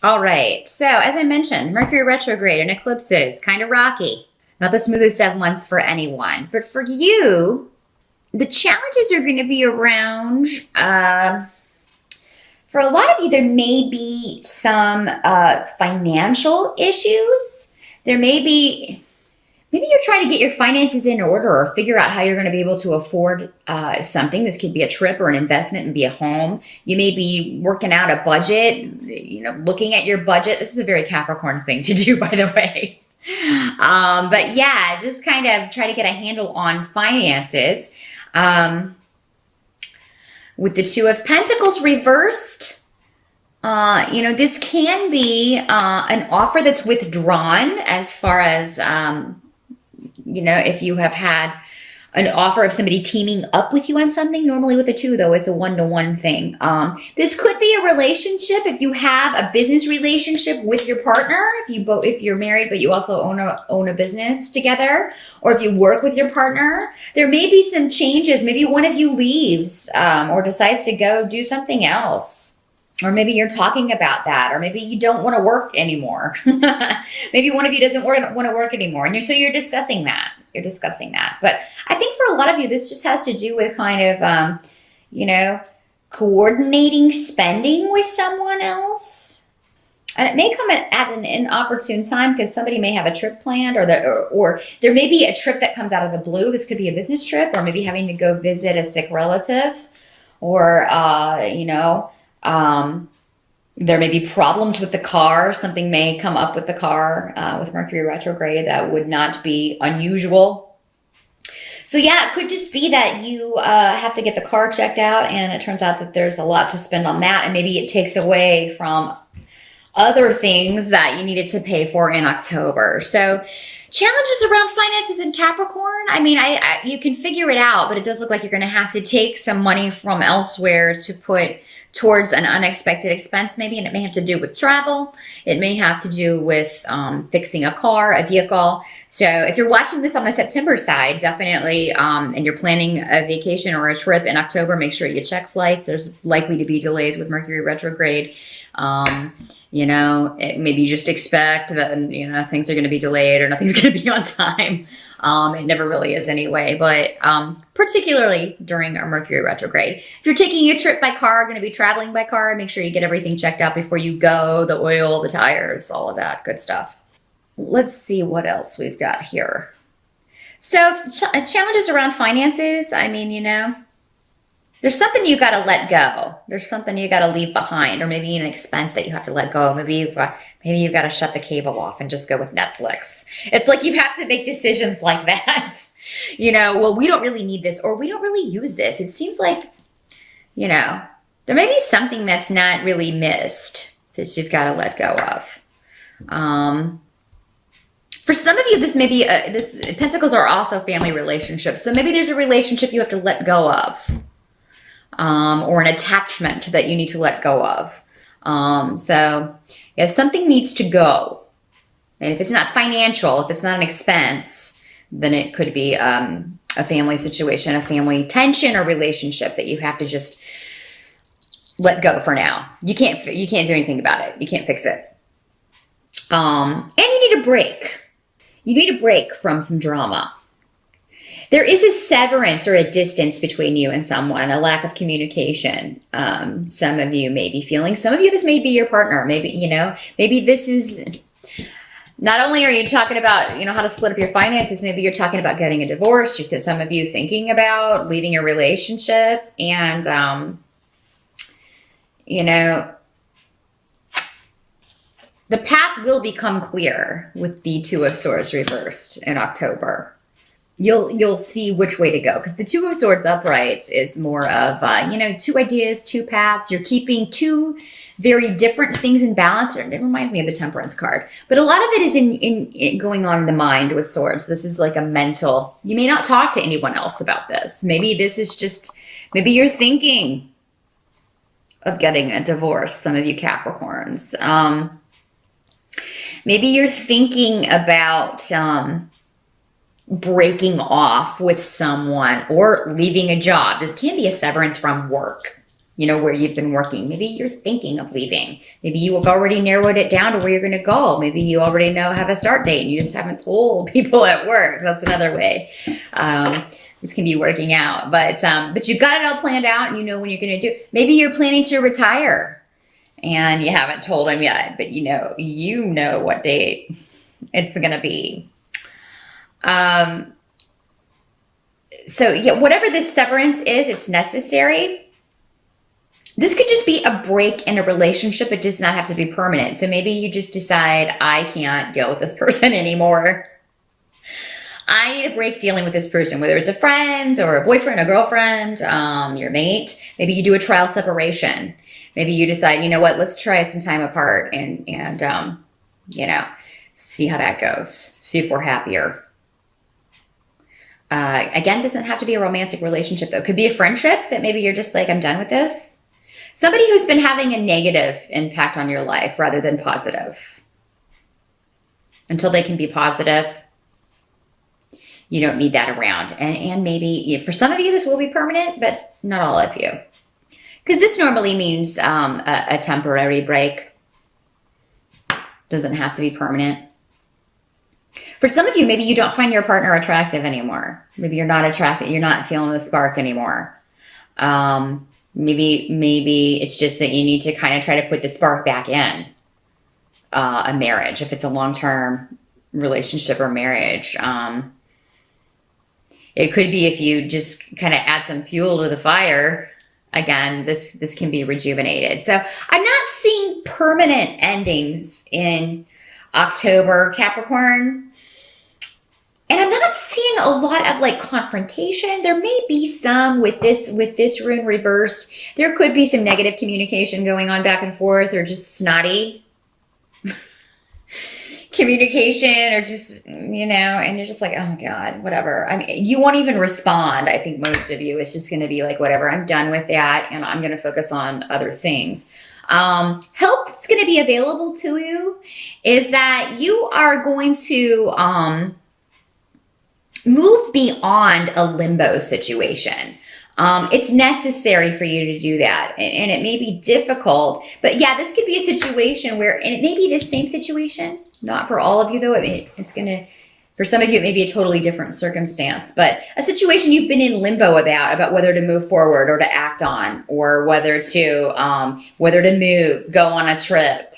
All right. So as I mentioned, Mercury retrograde and eclipses, kind of rocky. Not the smoothest of months for anyone. But for you, the challenges are going to be around, for a lot of you, there may be some financial issues. There may be, maybe you're trying to get your finances in order or figure out how you're going to be able to afford something. This could be a trip or an investment and be a home. You may be working out a budget, looking at your budget. This is a very Capricorn thing to do, by the way. But yeah, just kind of try to get a handle on finances. With the Two of Pentacles reversed, this can be an offer that's withdrawn as far as, if you have had an offer of somebody teaming up with you on something. Normally with the two, though, it's a one-to-one thing. This could be a relationship if you have a business relationship with your partner, if you're married but you also own a business together, or if you work with your partner. There may be some changes. Maybe one of you leaves or decides to go do something else. Or maybe you're talking about that, or maybe you don't want to work anymore. Maybe one of you doesn't want to work anymore, and you're discussing that. But I think for a lot of you, this just has to do with kind of, coordinating spending with someone else. And it may come at an inopportune time because somebody may have a trip planned, or there may be a trip that comes out of the blue. This could be a business trip, or maybe having to go visit a sick relative, or, there may be problems with the car. Something may come up with the car with Mercury retrograde that would not be unusual. So yeah, it could just be that you have to get the car checked out, and it turns out that there's a lot to spend on that, and maybe it takes away from other things that you needed to pay for in October. So challenges around finances in Capricorn. I mean, you can figure it out, but it does look like you're going to have to take some money from elsewhere to put towards an unexpected expense maybe, and it may have to do with travel. It may have to do with fixing a car, a vehicle. So if you're watching this on the September side, definitely, and you're planning a vacation or a trip in October, make sure you check flights. There's likely to be delays with Mercury retrograde. Maybe you just expect that, things are going to be delayed or nothing's going to be on time. It never really is anyway, but particularly during a Mercury retrograde. If you're taking a trip by car, going to be traveling by car, make sure you get everything checked out before you go, the oil, the tires, all of that good stuff. Let's see what else we've got here. So challenges around finances, I mean, there's something you got to let go. There's something you got to leave behind, or maybe an expense that you have to let go. Maybe you've got to shut the cable off and just go with Netflix. It's like you have to make decisions like that. Well, we don't really need this, or we don't really use this. It seems like, there may be something that's not really missed that you've got to let go of. For some of you, this may be, Pentacles are also family relationships. So maybe there's a relationship you have to let go of. Or an attachment that you need to let go of. So yeah, something needs to go. And if it's not financial, if it's not an expense, then it could be a family situation, a family tension or relationship that you have to just let go for now. You can't do anything about it. You can't fix it. And you need a break. You need a break from some drama. There is a severance or a distance between you and someone, a lack of communication. Some of you may be feeling, some of you, this may be your partner. Maybe, maybe this is, not only are you talking about, how to split up your finances, maybe you're talking about getting a divorce. Some of you thinking about leaving your relationship, and, the path will become clear with the Two of Swords reversed in October. You'll see which way to go, because the Two of Swords upright is more of, two ideas, two paths. You're keeping two very different things in balance. It reminds me of the Temperance card. But a lot of it is in going on in the mind with swords. This is like a mental, you may not talk to anyone else about this. Maybe this is just, maybe you're thinking of getting a divorce, some of you Capricorns. Maybe you're thinking about breaking off with someone or leaving a job. This can be a severance from work. where you've been working. Maybe you're thinking of leaving. Maybe you have already narrowed it down to where you're going to go. Maybe you already have a start date and you just haven't told people at work. That's another way. This can be working out, but you've got it all planned out and you know when you're going to do. Maybe you're planning to retire and you haven't told them yet, but you know what date it's going to be. So yeah, whatever this severance is, it's necessary. This could just be a break in a relationship. It does not have to be permanent. So maybe you just decide, I can't deal with this person anymore. I need a break dealing with this person, whether it's a friend or a boyfriend, a girlfriend, your mate. Maybe you do a trial separation. Maybe you decide, you know what, let's try some time apart and see how that goes. See if we're happier. Again, doesn't have to be a romantic relationship though. It could be a friendship that maybe you're just like, I'm done with this. Somebody who's been having a negative impact on your life rather than positive. Until they can be positive, you don't need that around. And maybe for some of you, this will be permanent, but not all of you. Because this normally means a temporary break. Doesn't have to be permanent. For some of you, maybe you don't find your partner attractive anymore. Maybe you're not attracted. You're not feeling the spark anymore. Maybe it's just that you need to kind of try to put the spark back in a marriage, if it's a long-term relationship or marriage. It could be if you just kind of add some fuel to the fire. Again, this can be rejuvenated. So I'm not seeing permanent endings in October, Capricorn. And I'm not seeing a lot of like confrontation. There may be some with this rune reversed. There could be some negative communication going on back and forth, or just snotty communication, or just, and you're just like, oh my God, whatever. I mean, you won't even respond. I think most of you, it's just going to be like, whatever, I'm done with that. And I'm going to focus on other things. Help that's going to be available to you is that you are going to, move beyond a limbo situation. It's necessary for you to do that. And it may be difficult, but yeah, this could be a situation where, and it may be the same situation, not for all of you though. For some of you, it may be a totally different circumstance, but a situation you've been in limbo about whether to move forward or to act on, or whether to move, go on a trip.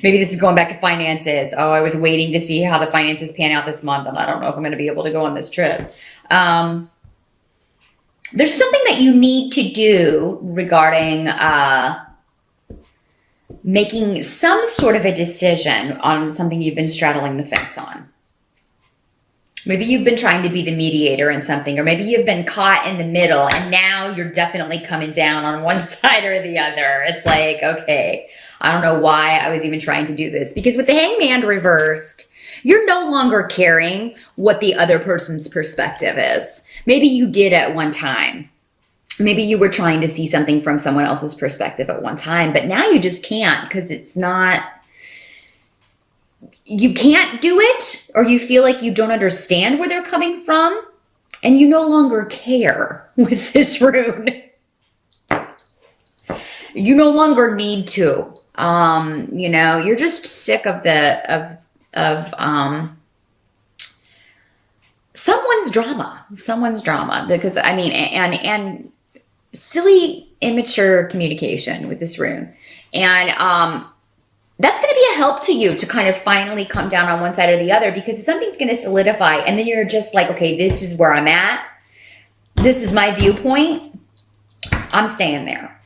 Maybe this is going back to finances. Oh, I was waiting to see how the finances pan out this month, and I don't know if I'm going to be able to go on this trip. There's something that you need to do regarding making some sort of a decision on something you've been straddling the fence on. Maybe you've been trying to be the mediator in something, or maybe you've been caught in the middle and now you're definitely coming down on one side or the other. It's like, okay, I don't know why I was even trying to do this, because with the Hangman reversed, you're no longer caring what the other person's perspective is. Maybe you did at one time. Maybe you were trying to see something from someone else's perspective at one time, but now you just can't, because you can't do it, or you feel like you don't understand where they're coming from, and you no longer care with this rune. You no longer need to. You're just sick of someone's drama, because and silly, immature communication with this rune. And that's going to be a help to you to kind of finally come down on one side or the other, because something's going to solidify, and then you're just like, okay, this is where I'm at. This is my viewpoint. I'm staying there.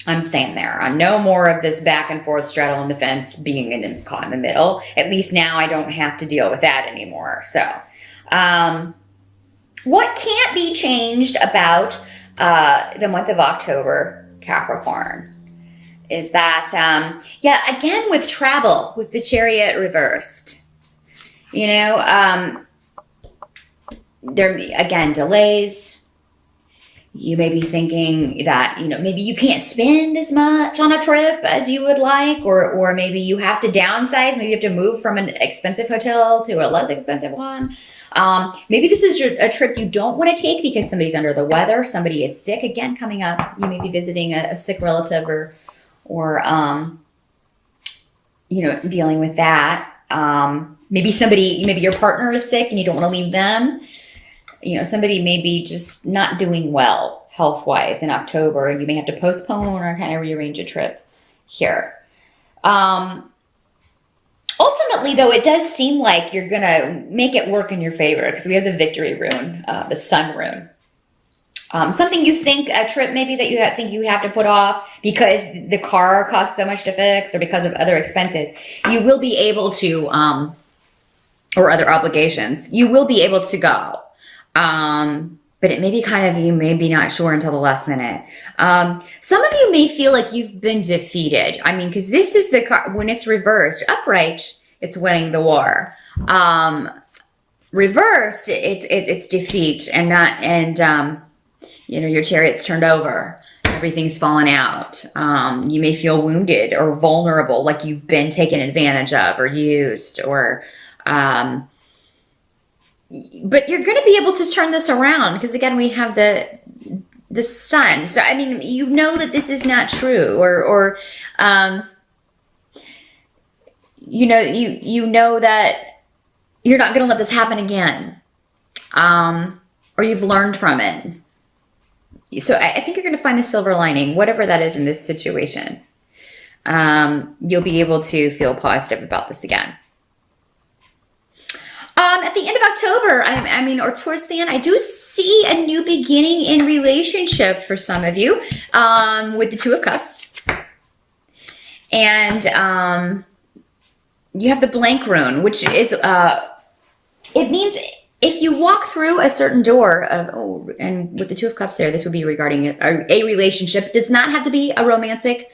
No more of this back and forth straddling the fence, being caught in the middle. At least now I don't have to deal with that anymore. So, what can't be changed about the month of October, Capricorn, is that, again, with travel, with the Chariot reversed, there, again, delays. You may be thinking that, maybe you can't spend as much on a trip as you would like, or maybe you have to downsize. Maybe you have to move from an expensive hotel to a less expensive one. Maybe this is a trip you don't want to take because somebody's under the weather, somebody is sick. Again, coming up, you may be visiting a sick relative or dealing with that. Maybe your partner is sick and you don't want to leave them. Somebody may be just not doing well health-wise in October, and you may have to postpone or kind of rearrange a trip here. Ultimately, though, it does seem like you're going to make it work in your favor because we have the victory rune, the sun rune. Something you think, a trip maybe that you think you have to put off because the car costs so much to fix or because of other expenses, you will be able to, or other obligations, you will be able to go. But it may be you may be not sure until the last minute. Some of you may feel like you've been defeated. Because this is the card, when it's reversed, upright, it's winning the war. Reversed, it's defeat your chariot's turned over. Everything's fallen out. You may feel wounded or vulnerable, like you've been taken advantage of or used or, but you're going to be able to turn this around because again, we have the sun. So, that this is not true or that you're not going to let this happen again. Or you've learned from it. So I think you're going to find the silver lining, whatever that is in this situation. You'll be able to feel positive about this again. At the end of October, or towards the end, I do see a new beginning in relationship for some of you with the Two of Cups. And you have the blank rune, which is, it means if you walk through a certain door and with the Two of Cups there, this would be regarding a relationship. It does not have to be a romantic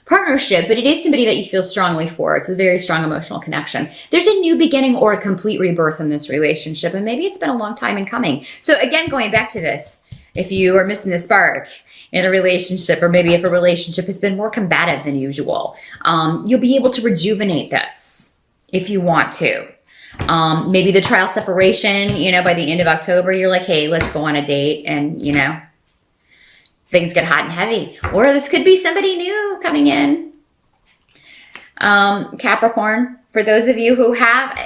partnership, but it is somebody that you feel strongly for. It's a very strong emotional connection. There's a new beginning or a complete rebirth in this relationship, and maybe it's been a long time in coming. So again, going back to this, if you are missing the spark in a relationship, or maybe if a relationship has been more combative than usual, you'll be able to rejuvenate this if you want to. Maybe the trial separation, by the end of October, you're like, hey, let's go on a date, and things get hot and heavy. Or this could be somebody new coming in. Capricorn, for those of you who have,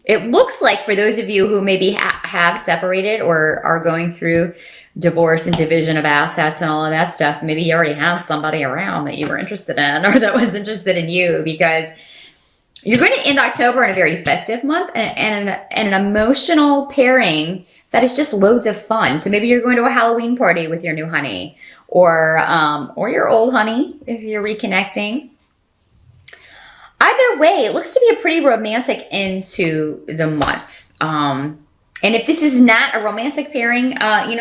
it looks like for those of you who maybe have separated or are going through divorce and division of assets and all of that stuff, maybe you already have somebody around that you were interested in or that was interested in you, because you're going to end October in a very festive month and an emotional pairing that is just loads of fun. So maybe you're going to a Halloween party with your new honey or your old honey if you're reconnecting. Either way, it looks to be a pretty romantic end to the month. And if this is not a romantic pairing,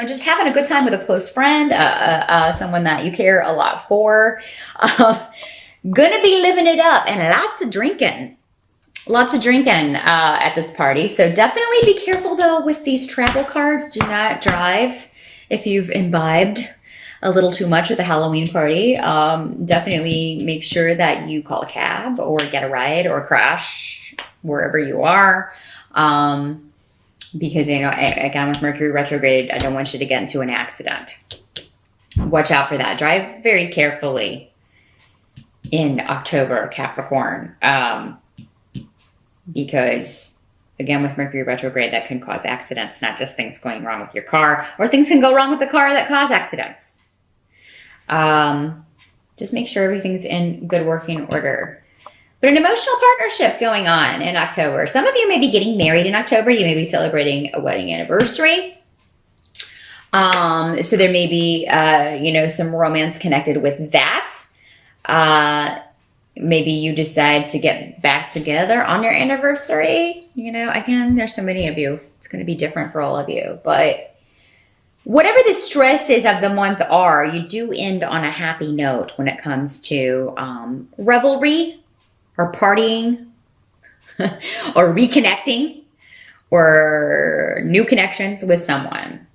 just having a good time with a close friend, someone that you care a lot for, gonna be living it up and lots of drinking. Lots of drinking at this party. So definitely be careful, though, with these travel cards. Do not drive if you've imbibed a little too much at the Halloween party. Definitely make sure that you call a cab or get a ride or crash wherever you are. Because, again, with Mercury retrograde, I don't want you to get into an accident. Watch out for that. Drive very carefully in October, Capricorn. Because, again, with Mercury retrograde, that can cause accidents, not just things going wrong with your car, or things can go wrong with the car that cause accidents. Just make sure everything's in good working order. But an emotional partnership going on in October. Some of you may be getting married in October. You may be celebrating a wedding anniversary. So there may be, some romance connected with that. Maybe you decide to get back together on your anniversary. Again, there's so many of you. It's going to be different for all of you. But whatever the stresses of the month are, you do end on a happy note when it comes to revelry or partying or reconnecting or new connections with someone.